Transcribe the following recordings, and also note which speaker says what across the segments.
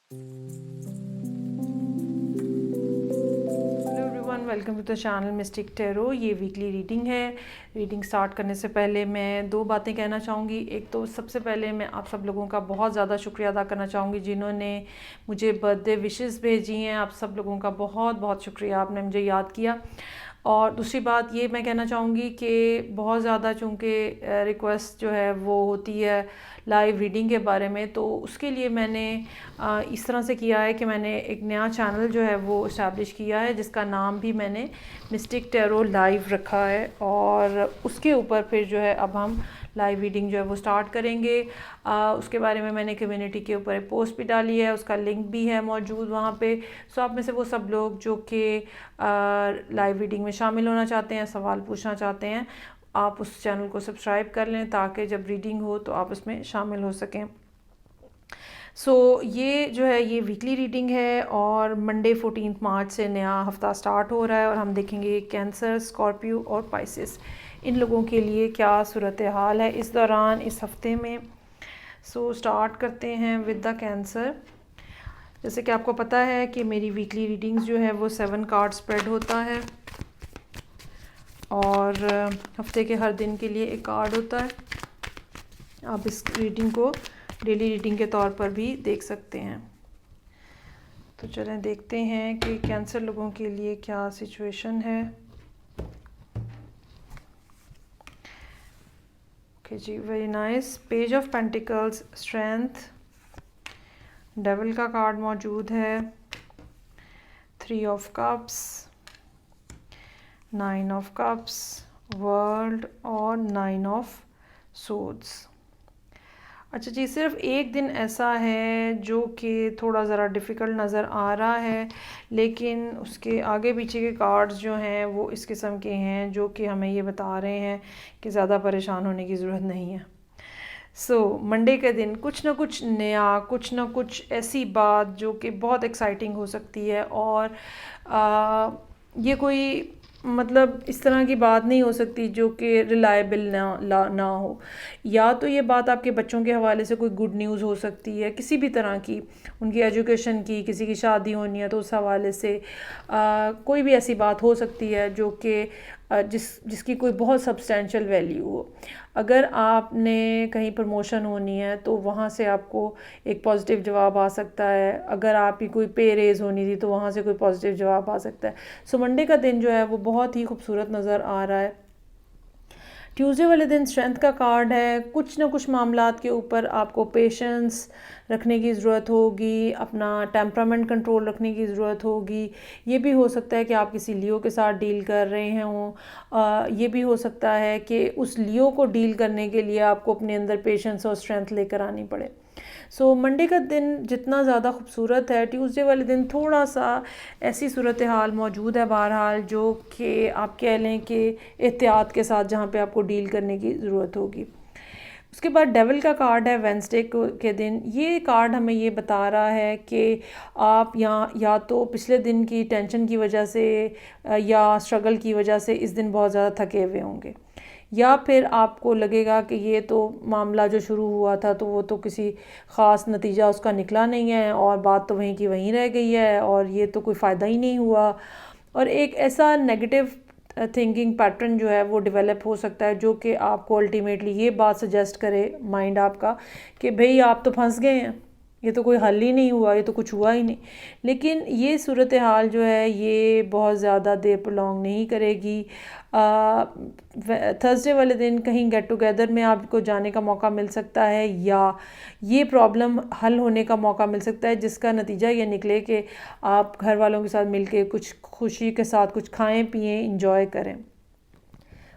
Speaker 1: Hello everyone, welcome to the channel mystic tarot. ये weekly reading है। Reading start करने से पहले मैं दो बातें कहना चाहूँगी। एक तो सबसे पहले मैं आप सब लोगों का बहुत ज़्यादा शुक्रिया अदा करना चाहूँगी जिन्होंने मुझे बर्थडे विशेस भेजी हैं। आप सब लोगों का बहुत बहुत शुक्रिया, आपने मुझे याद किया। और दूसरी बात ये मैं कहना चाहूँगी कि बहुत ज़्यादा चूँकि रिक्वेस्ट जो है वो होती है लाइव रीडिंग के बारे में, तो उसके लिए मैंने इस तरह से किया है कि मैंने एक नया चैनल जो है वो इस्टेब्लिश किया है, जिसका नाम भी मैंने मिस्टिक टैरो लाइव रखा है। और उसके ऊपर फिर जो है अब हम लाइव रीडिंग जो है वो स्टार्ट करेंगे। उसके बारे में मैंने कम्युनिटी के ऊपर एक पोस्ट भी डाली है, उसका लिंक भी है मौजूद वहाँ पे। सो आप में से वो सब लोग जो कि लाइव रीडिंग में शामिल होना चाहते हैं, सवाल पूछना चाहते हैं, आप उस चैनल को सब्सक्राइब कर लें ताकि जब रीडिंग हो तो आप उसमें शामिल हो सकें। ये जो है ये वीकली रीडिंग है और मंडे 14 मार्च से नया हफ्ता स्टार्ट हो रहा है और हम देखेंगे कैंसर, स्कॉर्पियो और पाइसेस, इन लोगों के लिए क्या सूरत हाल है इस दौरान, इस हफ्ते में। स्टार्ट करते हैं विद द कैंसर। जैसे कि आपको पता है कि मेरी वीकली रीडिंग्स जो है वो 7 कार्ड स्प्रेड होता है और हफ्ते के हर दिन के लिए एक कार्ड होता है। आप इस रीडिंग को डेली रीडिंग के तौर पर भी देख सकते हैं। तो चलें देखते हैं कि कैंसर लोगों के लिए क्या सिचुएशन है। ओके जी, very nice. Page of pentacles, strength, devil का कार्ड मौजूद है, 3 of cups, 9 of cups, world और 9 ऑफ सोर्ड्स। अच्छा जी, सिर्फ एक दिन ऐसा है जो कि थोड़ा ज़रा डिफ़िकल्ट नज़र आ रहा है, लेकिन उसके आगे पीछे के कार्ड्स जो हैं वो इस किस्म के हैं जो कि हमें ये बता रहे हैं कि ज़्यादा परेशान होने की ज़रूरत नहीं है। मंडे के दिन कुछ ना कुछ नया, कुछ ना कुछ ऐसी बात जो कि बहुत एक्साइटिंग हो सकती है। और ये कोई मतलब इस तरह की बात नहीं हो सकती जो कि रिलायबल ना हो। या तो ये बात आपके बच्चों के हवाले से कोई गुड न्यूज़ हो सकती है, किसी भी तरह की, उनकी एजुकेशन की, किसी की शादी होनी है तो उस हवाले से कोई भी ऐसी बात हो सकती है जो कि जिसकी कोई बहुत सब्सटेंशियल वैल्यू हो। अगर आपने कहीं प्रमोशन होनी है तो वहाँ से आपको एक पॉजिटिव जवाब आ सकता है। अगर आपकी कोई पे रेज़ होनी थी तो वहाँ से कोई पॉजिटिव जवाब आ सकता है। मंडे का दिन जो है वो बहुत ही खूबसूरत नज़र आ रहा है। ट्यूसडे वाले दिन स्ट्रेंथ का कार्ड है। कुछ ना कुछ मामलात के ऊपर आपको पेशेंस रखने की ज़रूरत होगी, अपना टेम्परामेंट कंट्रोल रखने की ज़रूरत होगी। ये भी हो सकता है कि आप किसी लियो के साथ डील कर रहे हों। ये भी हो सकता है कि उस लियो को डील करने के लिए आपको अपने अंदर पेशेंस और स्ट्रेंथ लेकर आनी पड़े। मंडे का दिन जितना ज़्यादा खूबसूरत है, ट्यूसडे वाले दिन थोड़ा सा ऐसी सूरत हाल मौजूद है बहरहाल जो कि आप कह लें कि एहतियात के साथ जहाँ पे आपको डील करने की ज़रूरत होगी। उसके बाद डेविल का कार्ड है वेंसडे के दिन। ये कार्ड हमें ये बता रहा है कि आप यहाँ या तो पिछले दिन की टेंशन की वजह से या स्ट्रगल की वजह से इस दिन बहुत ज़्यादा थके हुए होंगे, या फिर आपको लगेगा कि ये तो मामला जो शुरू हुआ था तो वो तो किसी ख़ास नतीजा उसका निकला नहीं है और बात तो वहीं की वहीं रह गई है और ये तो कोई फ़ायदा ही नहीं हुआ। और एक ऐसा नेगेटिव थिंकिंग पैटर्न जो है वो डेवलप हो सकता है जो कि आपको अल्टीमेटली ये बात सजेस्ट करे माइंड आपका कि भाई आप तो फंस गए हैं, ये तो कोई हल ही नहीं हुआ, ये तो कुछ हुआ ही नहीं। लेकिन ये सूरत हाल जो है ये बहुत ज़्यादा देर प्रोलॉन्ग नहीं करेगी। थर्सडे वाले दिन कहीं गेट टुगेदर में आपको जाने का मौका मिल सकता है या ये प्रॉब्लम हल होने का मौका मिल सकता है जिसका नतीजा ये निकले कि आप घर वालों के साथ मिलके कुछ खुशी के साथ कुछ खाएं पिएं, इंजॉय करें।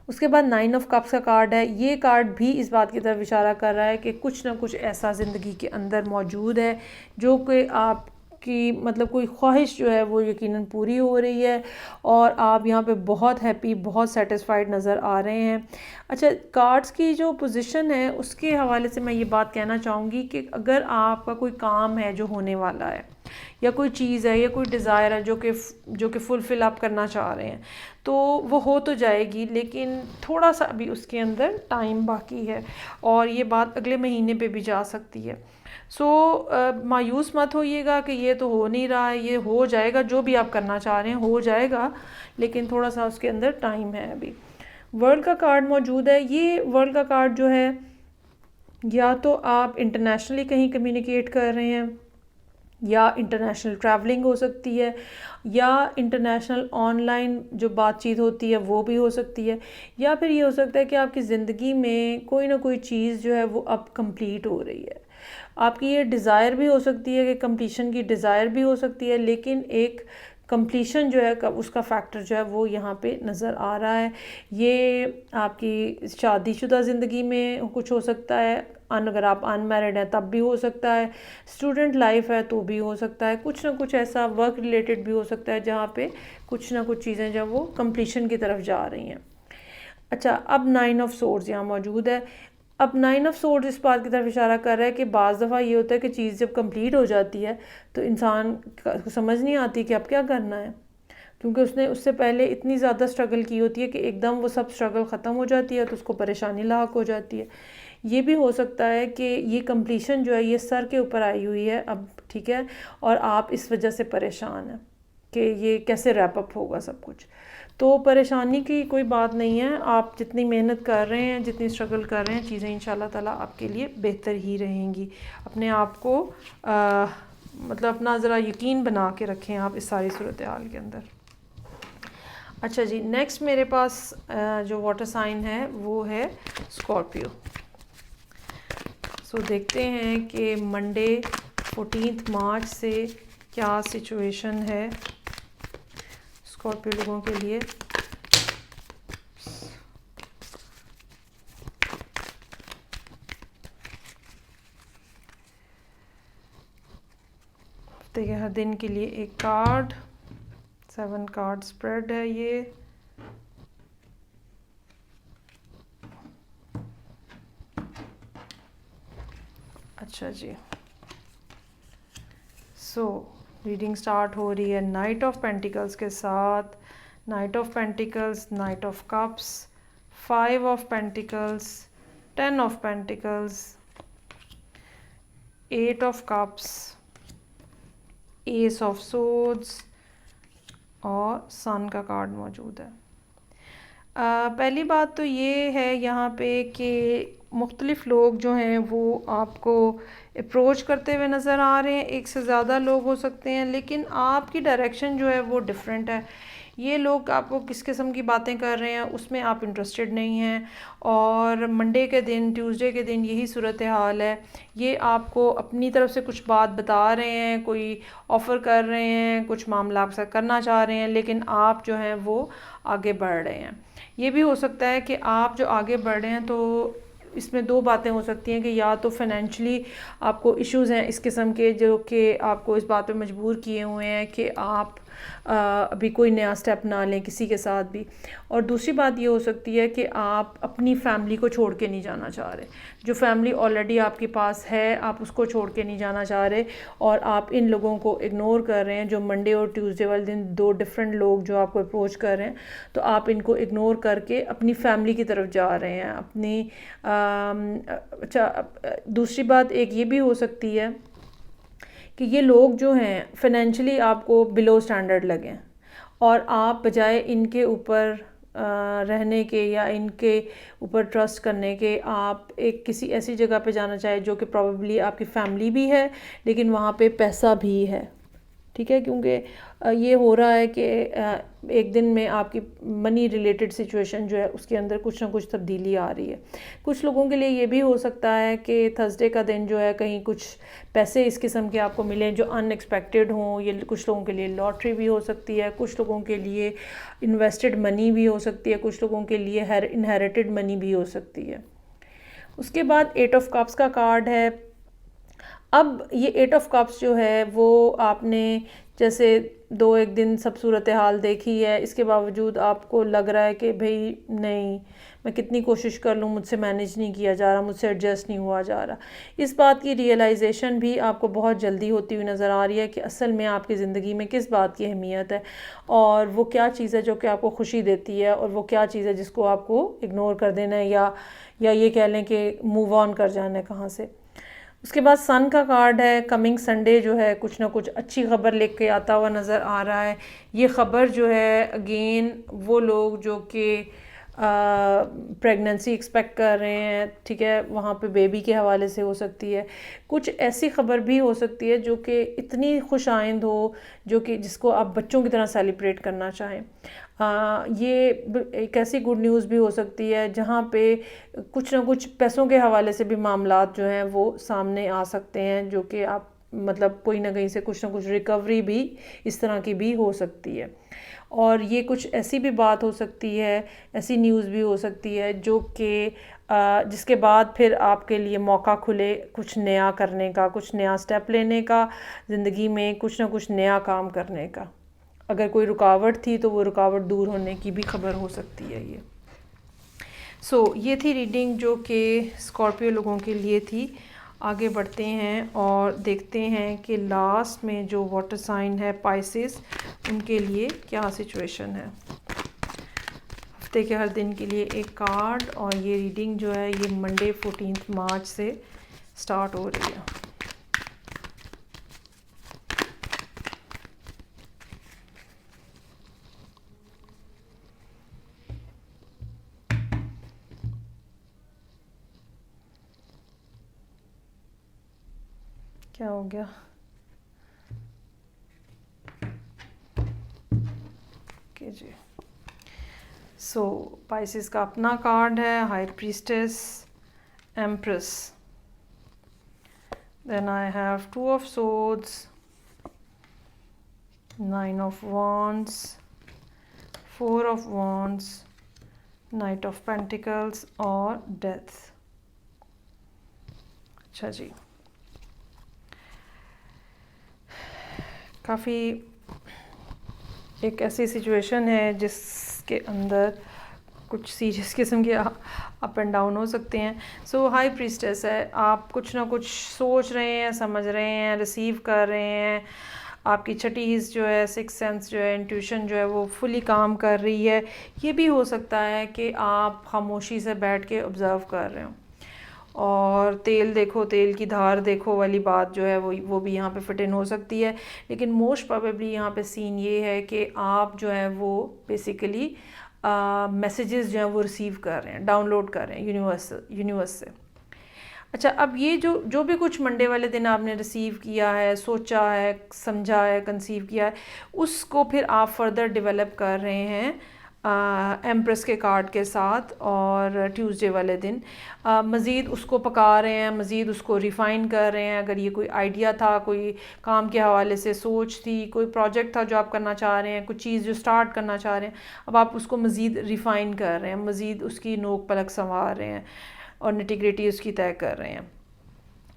Speaker 1: उसके बाद 9 ऑफ कप्स का कार्ड है। ये कार्ड भी इस बात की तरफ इशारा कर रहा है कि कुछ ना कुछ ऐसा ज़िंदगी के अंदर मौजूद है जो कि आपकी मतलब कोई ख्वाहिश जो है वो यकीनन पूरी हो रही है और आप यहाँ पे बहुत हैप्पी, बहुत सेटिस्फाइड नज़र आ रहे हैं। अच्छा, कार्ड्स की जो पोजीशन है उसके हवाले से मैं ये बात कहना चाहूँगी कि अगर आपका कोई काम है जो होने वाला है या कोई चीज़ है या कोई डिज़ायर है जो कि फुलफ़िल आप करना चाह रहे हैं तो वो हो तो जाएगी, लेकिन थोड़ा सा अभी उसके अंदर टाइम बाकी है और ये बात अगले महीने पे भी जा सकती है। सो मायूस मत होइएगा कि ये तो हो नहीं रहा है, ये हो जाएगा, जो भी आप करना चाह रहे हैं हो जाएगा, लेकिन थोड़ा सा उसके अंदर टाइम है अभी। वर्ल्ड का कार्ड मौजूद है। ये वर्ल्ड का कार्ड जो है, या तो आप इंटरनेशनली कहीं कम्युनिकेट कर रहे हैं, या इंटरनेशनल ट्रैवलिंग हो सकती है, या इंटरनेशनल ऑनलाइन जो बातचीत होती है वो भी हो सकती है, या फिर ये हो सकता है कि आपकी ज़िंदगी में कोई ना कोई चीज़ जो है वो अब कंप्लीट हो रही है। आपकी ये डिज़ायर भी हो सकती है कि कंप्लीशन की डिज़ायर भी हो सकती है, लेकिन एक कंप्लीशन जो है उसका फैक्टर जो है वो यहाँ पे नज़र आ रहा है। ये आपकी शादीशुदा ज़िंदगी में कुछ हो सकता है, अगर आप अनमैरिड हैं तब भी हो सकता है, स्टूडेंट लाइफ है तो भी हो सकता है, कुछ ना कुछ ऐसा वर्क रिलेटेड भी हो सकता है जहाँ पे कुछ ना कुछ चीज़ें जो वो कंप्लीशन की तरफ जा रही हैं। अच्छा, अब 9 ऑफ सोर्ड्स यहाँ मौजूद है। अब 9 ऑफ सोर्ड्स इस बात की तरफ इशारा कर रहा है कि बाज़ दफ़ा ये होता है कि चीज़ जब कंप्लीट हो जाती है तो इंसान को समझ नहीं आती कि अब क्या करना है, क्योंकि उसने उससे पहले इतनी ज़्यादा स्ट्रगल की होती है कि एकदम वो सब स्ट्रगल ख़त्म हो जाती है तो उसको परेशानी लाक हो जाती है। ये भी हो सकता है कि ये कंप्लीशन जो है ये सर के ऊपर आई हुई है अब, ठीक है, और आप इस वजह से परेशान हैं कि ये कैसे रैप अप होगा सब कुछ। तो परेशानी की कोई बात नहीं है, आप जितनी मेहनत कर रहे हैं, जितनी स्ट्रगल कर रहे हैं, चीज़ें इंशाल्लाह ताला आपके लिए बेहतर ही रहेंगी। अपने आप को मतलब अपना ज़रा यकीन बना के रखें आप इस सारी सूरत हाल के अंदर। अच्छा जी, नेक्स्ट मेरे पास जो वाटर साइन है वो है स्कॉर्पियो। सो देखते हैं कि मंडे 14 मार्च से क्या सिचुएशन है स्कॉर्पियो लोगों के लिए। हफ्ते के हर दिन के लिए एक कार्ड, 7 कार्ड स्प्रेड है ये। अच्छा जी, सो रीडिंग स्टार्ट हो रही है नाइट ऑफ पेंटिकल्स के साथ। Night of pentacles, night of cups, 5 of pentacles, 10 of pentacles, 8 of cups, S of swords और सन का कार्ड मौजूद है। पहली बात तो ये है यहाँ पे कि मुख्तलिफ़ लोग जो हैं वो आपको अप्रोच करते हुए नज़र आ रहे हैं, एक से ज़्यादा लोग हो सकते हैं, लेकिन आपकी डायरेक्शन जो है वो डिफरेंट है। ये लोग आपको किस किस्म की बातें कर रहे हैं उसमें आप इंटरेस्टेड नहीं हैं, और मंडे के दिन, ट्यूसडे के दिन यही सूरत हाल है। ये आपको अपनी तरफ से कुछ बात बता रहे हैं, कोई ऑफ़र कर रहे हैं, कुछ मामला आपसे करना चाह रहे हैं, लेकिन आप जो हैं वो आगे बढ़ रहे हैं। ये भी हो सकता है कि आप जो आगे बढ़ रहे हैं तो इसमें 2 बातें हो सकती हैं कि या तो फाइनेंशियली आपको इश्यूज़ हैं इस किस्म के जो कि आपको इस बात पे मजबूर किए हुए हैं कि आप अभी कोई नया स्टेप ना लें किसी के साथ भी, और दूसरी बात ये हो सकती है कि आप अपनी फैमिली को छोड़ के नहीं जाना चाह रहे। जो फैमिली ऑलरेडी आपके पास है आप उसको छोड़ के नहीं जाना चाह रहे, और आप इन लोगों को इग्नोर कर रहे हैं जो मंडे और ट्यूसडे वाले दिन 2 डिफरेंट लोग जो आपको अप्रोच कर रहे हैं, तो आप इनको इग्नोर करके अपनी फैमिली की तरफ जा रहे हैं अपनी। अच्छा, दूसरी बात एक ये भी हो सकती है कि ये लोग जो हैं फाइनेंशियली आपको बिलो स्टैंडर्ड लगें, और आप बजाय इनके ऊपर रहने के या इनके ऊपर ट्रस्ट करने के आप एक किसी ऐसी जगह पे जाना चाहे जो कि प्रॉबेबली आपकी फैमिली भी है लेकिन वहाँ पे पैसा भी है, ठीक है, क्योंकि ये हो रहा है कि एक दिन में आपकी मनी रिलेटेड सिचुएशन जो है उसके अंदर कुछ ना कुछ तब्दीली आ रही है। कुछ लोगों के लिए ये भी हो सकता है कि थर्सडे का दिन जो है कहीं कुछ पैसे इस किस्म के आपको मिलें जो अनएक्सपेक्टेड हों। ये कुछ लोगों के लिए लॉटरी भी हो सकती है, कुछ लोगों के लिए इन्वेस्टेड मनी भी हो सकती है, कुछ लोगों के लिए इनहेरिटेड मनी भी हो सकती है। उसके बाद 8 ऑफ कप्स का कार्ड है। अब ये 8 ऑफ कप्स जो है वो आपने जैसे 2-1 दिन सब सूरत हाल देखी है, इसके बावजूद आपको लग रहा है कि भाई नहीं, मैं कितनी कोशिश कर लूँ मुझसे मैनेज नहीं किया जा रहा, मुझसे एडजस्ट नहीं हुआ जा रहा। इस बात की रियलाइजेशन भी आपको बहुत जल्दी होती हुई नज़र आ रही है कि असल में आपकी ज़िंदगी में किस बात की अहमियत है, और वो क्या चीज़ है जो कि आपको खुशी देती है, और वो क्या चीज़ है जिसको आपको इग्नोर कर देना है, या ये कह लें कि मूव ऑन कर जाना है कहाँ से। उसके बाद सन का कार्ड है, कमिंग संडे जो है कुछ ना कुछ अच्छी खबर लेके आता हुआ नज़र आ रहा है। ये ख़बर जो है अगेन वो लोग जो कि प्रेगनेंसी एक्सपेक्ट कर रहे हैं, ठीक है, वहाँ पे बेबी के हवाले से हो सकती है। कुछ ऐसी ख़बर भी हो सकती है जो कि इतनी खुशाइंद हो, जो कि जिसको आप बच्चों की तरह सेलिब्रेट करना चाहें। ये एक ऐसी गुड न्यूज़ भी हो सकती है जहाँ पे कुछ ना कुछ पैसों के हवाले से भी मामलात जो हैं वो सामने आ सकते हैं, जो कि आप मतलब कोई ना कहीं से कुछ ना कुछ रिकवरी भी इस तरह की भी हो सकती है। और ये कुछ ऐसी भी बात हो सकती है, ऐसी न्यूज़ भी हो सकती है जो कि जिसके बाद फिर आपके लिए मौका खुले कुछ नया करने का, कुछ नया स्टेप लेने का, ज़िंदगी में कुछ ना कुछ नया काम करने का। अगर कोई रुकावट थी तो वो रुकावट दूर होने की भी खबर हो सकती है ये। ये थी रीडिंग जो कि स्कॉर्पियो लोगों के लिए थी। आगे बढ़ते हैं और देखते हैं कि लास्ट में जो वाटर साइन है पाइसेस, उनके लिए क्या सिचुएशन है। हफ्ते के हर दिन के लिए एक कार्ड, और ये रीडिंग जो है ये मंडे 14 मार्च से स्टार्ट हो रही है। क्या हो गया? ओके जी। पाइसेस का अपना कार्ड है, high priestess, empress, then I have 2 of swords, 9 of wands, 4 of wands, knight of pentacles और डेथ। अच्छा जी, काफ़ी एक ऐसी सिचुएशन है जिसके अंदर कुछ सीरियस किस्म के अप एंड डाउन हो सकते हैं। हाई प्रीस्टेस है, आप कुछ ना कुछ सोच रहे हैं, समझ रहे हैं, रिसीव कर रहे हैं। आपकी छठी हिस्स जो है, सिक्स सेंस जो है, इंट्यूशन जो है वो फुली काम कर रही है। ये भी हो सकता है कि आप खामोशी से बैठ के ऑब्ज़र्व कर रहे हो, और तेल देखो, तेल की धार देखो वाली बात जो है वो भी यहाँ पे फिट इन हो सकती है। लेकिन मोस्ट प्रोबेबली यहाँ पे सीन ये है कि आप जो है वो बेसिकली मैसेजेस जो हैं वो रिसीव कर रहे हैं, डाउनलोड कर रहे हैं यूनिवर्स से। अच्छा, अब ये जो भी कुछ मंडे वाले दिन आपने रिसीव किया है, सोचा है, समझा है, कंसीव किया है, उसको फिर आप फर्दर डेवलप कर रहे हैं एम्प्रेस के कार्ड के साथ, और ट्यूसडे वाले दिन मज़ीद उसको पका रहे हैं, मज़ीद उसको रिफ़ाइन कर रहे हैं। अगर ये कोई आइडिया था, कोई काम के हवाले से सोच थी, कोई प्रोजेक्ट था जो आप करना चाह रहे हैं, कुछ चीज़ जो स्टार्ट करना चाह रहे हैं, अब आप उसको मज़ीद रिफ़ाइन कर रहे हैं, मज़ीद उसकी नोक पलक संवार रहे हैं और निटिग्रिटी उसकी तय कर रहे हैं।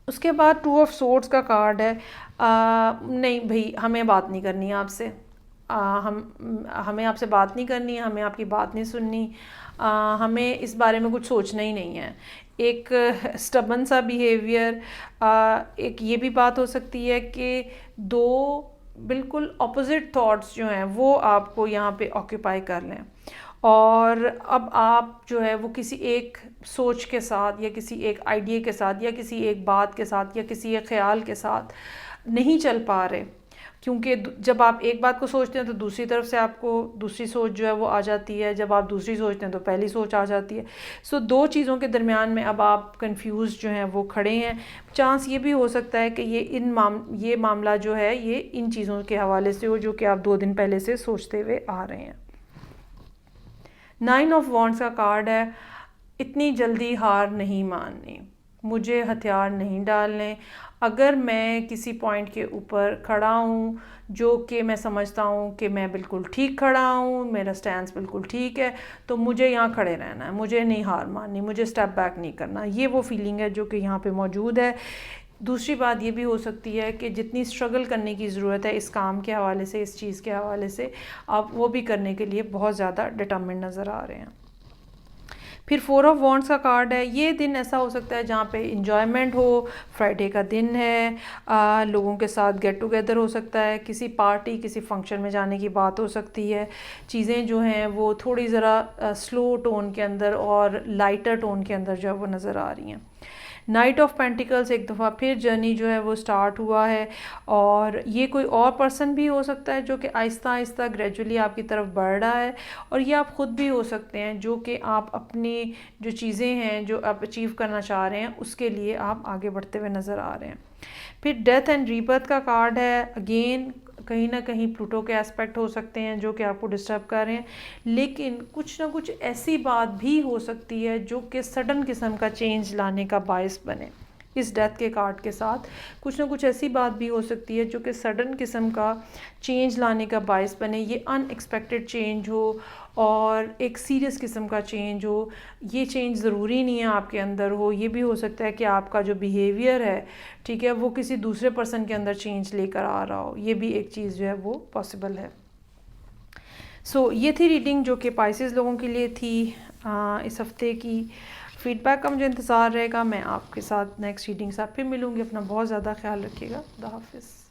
Speaker 1: उसके बाद 2 ऑफ सोर्ड्स का कार्ड है। नहीं भाई, हमें बात नहीं करनी है आपसे, हमें आपसे बात नहीं करनी है, हमें आपकी बात नहीं सुननी, हमें इस बारे में कुछ सोचना ही नहीं है। एक स्टबन सा बिहेवियर, एक ये भी बात हो सकती है कि दो बिल्कुल ऑपोजिट थॉट्स जो हैं वो आपको यहाँ पे ऑक्यूपाई कर लें, और अब आप जो है वो किसी एक सोच के साथ, या किसी एक आइडिया के साथ, या किसी एक बात के साथ, या किसी एक ख्याल के साथ नहीं चल पा रहे, क्योंकि जब आप एक बात को सोचते हैं तो दूसरी तरफ से आपको दूसरी सोच जो है वो आ जाती है, जब आप दूसरी सोचते हैं तो पहली सोच आ जाती है। दो चीज़ों के दरमियान में अब आप कंफ्यूज जो हैं वो खड़े हैं। चांस ये भी हो सकता है कि ये मामला जो है ये इन चीज़ों के हवाले से हो जो कि आप 2 दिन पहले से सोचते हुए आ रहे हैं। 9 ऑफ वॉन्ड्स का कार्ड है, इतनी जल्दी हार नहीं माननी, मुझे हथियार नहीं डालने। अगर मैं किसी पॉइंट के ऊपर खड़ा हूँ जो कि मैं समझता हूँ कि मैं बिल्कुल ठीक खड़ा हूँ, मेरा स्टैंस बिल्कुल ठीक है, तो मुझे यहाँ खड़े रहना है, मुझे नहीं हार माननी, मुझे स्टेप बैक नहीं करना। ये वो फीलिंग है जो कि यहाँ पे मौजूद है। दूसरी बात ये भी हो सकती है कि जितनी स्ट्रगल करने की ज़रूरत है इस काम के हवाले से, इस चीज़ के हवाले से, आप वो भी करने के लिए बहुत ज़्यादा डिटर्मिन्ड नज़र आ रहे हैं। फिर 4 ऑफ वॉन्ड्स का कार्ड है। ये दिन ऐसा हो सकता है जहाँ पे इंजॉयमेंट हो, फ्राइडे का दिन है, लोगों के साथ गेट टुगेदर हो सकता है, किसी पार्टी, किसी फंक्शन में जाने की बात हो सकती है। चीज़ें जो हैं वो थोड़ी ज़रा स्लो टोन के अंदर और लाइटर टोन के अंदर जो है वो नज़र आ रही हैं। नाइट ऑफ पेंटिकल्स, एक दफ़ा फिर जर्नी जो है वो स्टार्ट हुआ है, और ये कोई और पर्सन भी हो सकता है जो कि आहिस्ता आहिस्ता ग्रेजुअली आपकी तरफ बढ़ रहा है, और ये आप ख़ुद भी हो सकते हैं जो कि आप अपनी जो चीज़ें हैं जो आप अचीव करना चाह रहे हैं उसके लिए आप आगे बढ़ते हुए नज़र आ रहे हैं। फिर डेथ एंड रीबर्थ का कार्ड है। अगेन कहीं ना कहीं प्लूटो के एस्पेक्ट हो सकते हैं जो कि आपको डिस्टर्ब कर रहे हैं, लेकिन कुछ ना कुछ ऐसी बात भी हो सकती है जो कि सडन किस्म का चेंज लाने का बायस बने। इस डेथ के कार्ड के साथ कुछ ना कुछ ऐसी बात भी हो सकती है जो कि सडन किस्म का चेंज लाने का बायस बने। ये अनएक्सपेक्टेड चेंज हो और एक सीरियस किस्म का चेंज हो। ये चेंज ज़रूरी नहीं है आपके अंदर हो, ये भी हो सकता है कि आपका जो बिहेवियर है, ठीक है, वो किसी दूसरे पर्सन के अंदर चेंज लेकर आ रहा हो। ये भी एक चीज़ जो है वो पॉसिबल है। ये थी रीडिंग जो कि पाइसेस लोगों के लिए थी इस हफ्ते की। फीडबैक का मुझे इंतज़ार रहेगा। मैं आपके साथ नेक्स्ट रीडिंग के साथ फिर मिलूँगी। अपना बहुत ज़्यादा ख्याल रखिएगा। खुदा हाफिज़।